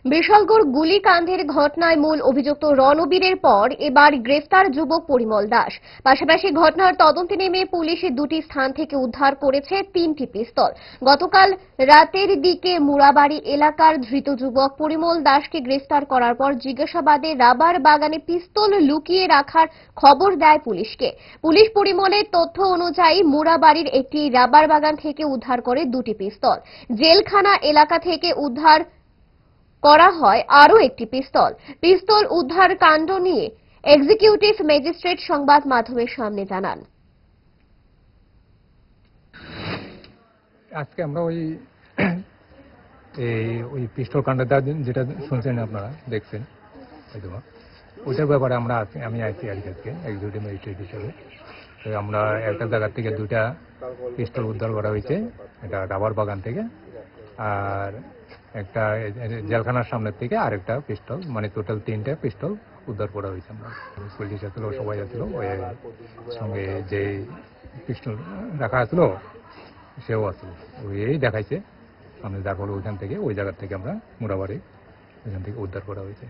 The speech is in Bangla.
বিশালগড় গুলিকাণ্ডের ঘটনায় মূল অভিযুক্ত রণবীরের পর এবার গ্রেফতার যুবক পরিমল দাস। পাশাপাশি ঘটনার তদন্তে নেমে পুলিশ দুটি স্থান থেকে উদ্ধার করেছে 3টি পিস্তল। গতকাল রাতের দিকে মুড়াবাড়ি এলাকার ধৃত যুবক পরিমল দাসকে গ্রেফতার করার পর জিজ্ঞাসাবাদে রাবার বাগানে পিস্তল লুকিয়ে রাখার খবর দেয় পুলিশকে। পুলিশ পরিমলের তথ্য অনুযায়ী মুড়াবাড়ির একটি রাবার বাগান থেকে উদ্ধার করে 2টি পিস্তল। জেলখানা এলাকা থেকে উদ্ধার করা হয় আরও একটি পিস্তল উদ্ধার কাণ্ড নিয়ে এক্সিকিউটিভ ম্যাজিস্ট্রেট সংবাদ মাধ্যমের সামনে জানান। আজকে আমরা ওই পিস্তল কাণ্ডটা যেটা শুনছেন, আপনারা দেখছেন, ওইটার ব্যাপারে আমি আছি আজকে এক্সিকিউটিভ ম্যাজিস্ট্রেট হিসেবে। তো আমরা একটা জায়গা থেকে 2টা পিস্তল উদ্ধার করা হয়েছে, এটা রাবার বাগান থেকে, আর একটা জেলখানার সামনের থেকে আরেকটা পিস্তল, মানে টোটাল 3টে পিস্তল উদ্ধার করা হয়েছে। আমরা পুলিশ আসছিল, সবাই আসছিল, ওই সঙ্গে যে পিস্তল রাখা আসলো সেও আসলো, ওই দেখাইছে। আমরা যার ফলে ওইখান থেকে ওই জায়গার থেকে আমরা মুড়াবাড়ি ওইখান থেকে উদ্ধার করা হয়েছে।